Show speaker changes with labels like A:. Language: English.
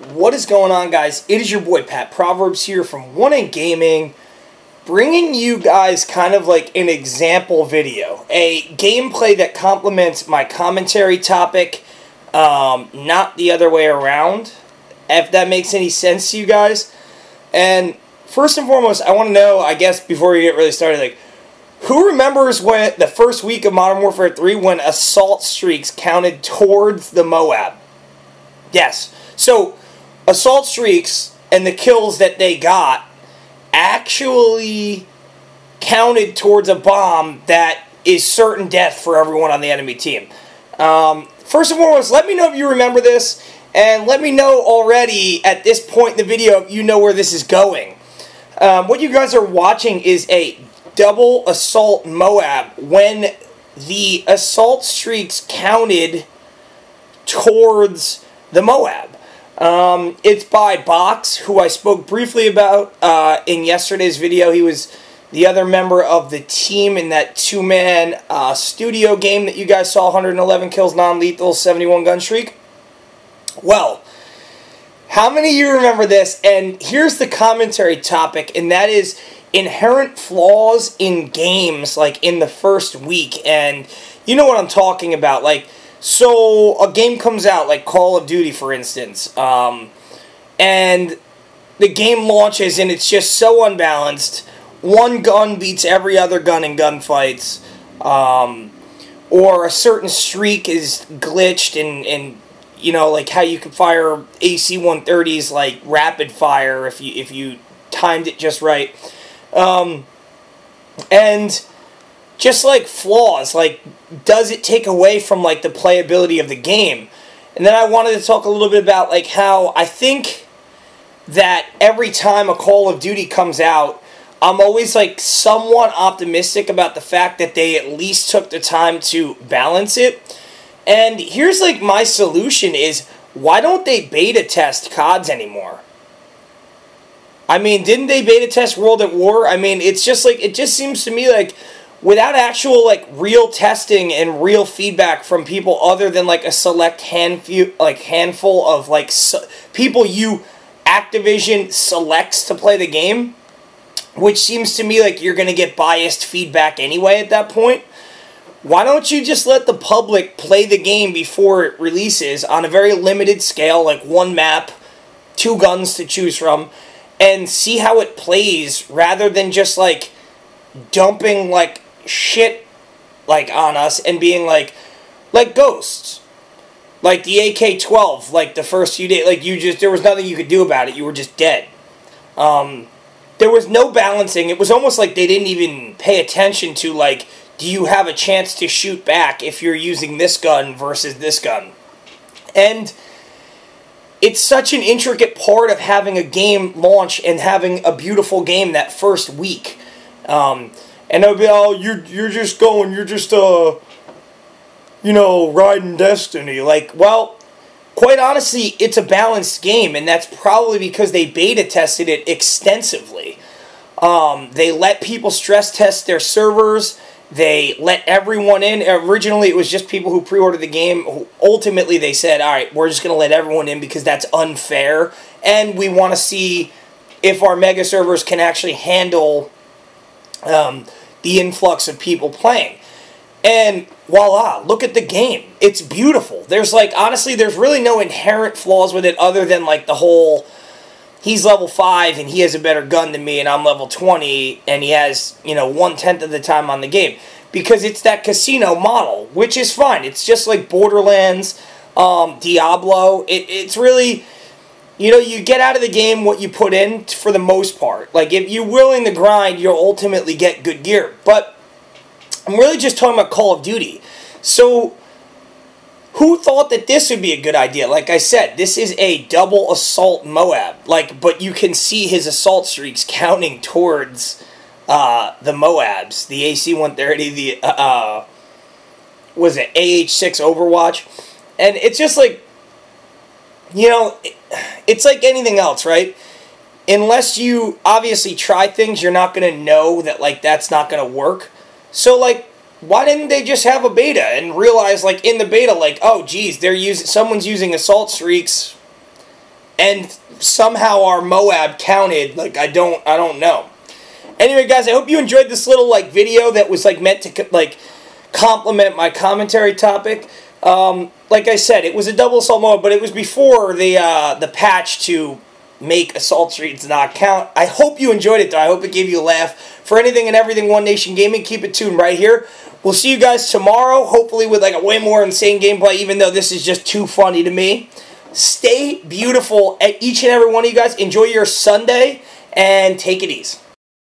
A: What is going on, guys? It is your boy Pat Proverbs here from One In Gaming, bringing you guys kind of like an example video, a gameplay that complements my commentary topic, not the other way around, if that makes any sense to you guys. And first and foremost, I want to know, I guess, before we get really started, like, who remembers when the first week of Modern Warfare 3 when assault streaks counted towards the Moab? Yes. So, assault streaks and the kills that they got actually counted towards a bomb that is certain death for everyone on the enemy team. First and foremost, let me know if you remember this, and let me know already at this point in the video if you know where this is going. What you guys are watching is a double assault Moab when the assault streaks counted towards the Moab. It's by Box, who I spoke briefly about in yesterday's video. He was the other member of the team in that two-man studio game that you guys saw, 111 kills, non-lethal, 71 gun streak. Well, how many of you remember this? And here's the commentary topic, and that is inherent flaws in games, like in the first week. And you know what I'm talking about, like, so a game comes out, like Call of Duty, for instance, and the game launches and it's just so unbalanced. One gun beats every other gun in gunfights, or a certain streak is glitched, and you know, like how you can fire AC-130s like rapid fire if you timed it just right, and just like flaws, like, does it take away from like the playability of the game? And then I wanted to talk a little bit about like how I think that every time a Call of Duty comes out, I'm always like somewhat optimistic about the fact that they at least took the time to balance it. And here's like my solution is, why don't they beta test CODs anymore? I mean, didn't they beta test World at War? I mean, it's just like, it just seems to me like, without actual like real testing and real feedback from people other than like a select handful of like people Activision selects to play the game, which seems to me like you're going to get biased feedback anyway at that point. Why don't you just let the public play the game before it releases on a very limited scale, like one map, 2 guns to choose from, and see how it plays, rather than just like dumping like shit like on us and being like Ghosts, like the AK-12, like the first few days, like there was nothing you could do about it. You were just dead. There was no balancing. It was almost like they didn't even pay attention to, like, do you have a chance to shoot back if you're using this gun versus this gun? And it's such an intricate part of having a game launch and having a beautiful game that first week. And they'll be, oh, you're just going, you're just, you know, riding Destiny. Like, well, quite honestly, it's a balanced game, and that's probably because they beta tested it extensively. They let people stress test their servers. They let everyone in. Originally, it was just people who pre-ordered the game. Ultimately, they said, all right, we're just going to let everyone in because that's unfair, and we want to see if our mega servers can actually handle the influx of people playing. And voila, look at the game. It's beautiful. There's like, honestly, there's really no inherent flaws with it other than like the whole, he's level 5 and he has a better gun than me and I'm level 20 and he has, you know, 1/10 of the time on the game. Because it's that casino model, which is fine. It's just like Borderlands, Diablo. It's really, you know, you get out of the game what you put in for the most part. Like, if you're willing to grind, you'll ultimately get good gear. But I'm really just talking about Call of Duty. So, who thought that this would be a good idea? Like I said, this is a double assault Moab. Like, but you can see his assault streaks counting towards the Moabs. The AC-130, the, was it AH-6 Overwatch? And it's just like, you know, it's like anything else, right? Unless you obviously try things, you're not going to know that, like, that's not going to work. So, like, why didn't they just have a beta and realize, like, in the beta, like, oh, geez, someone's using assault streaks. and somehow our Moab counted. Like, I don't know. Anyway, guys, I hope you enjoyed this little, like, video that was, like, meant to, like, complement my commentary topic. Like I said, it was a double assault mode, but it was before the patch to make assault streaks not count. I hope you enjoyed it, though. I hope it gave you a laugh. For anything and everything One Nation Gaming, keep it tuned right here. We'll see you guys tomorrow, hopefully with like a way more insane gameplay, even though this is just too funny to me. Stay beautiful, each and every one of you guys. Enjoy your Sunday, and take it easy.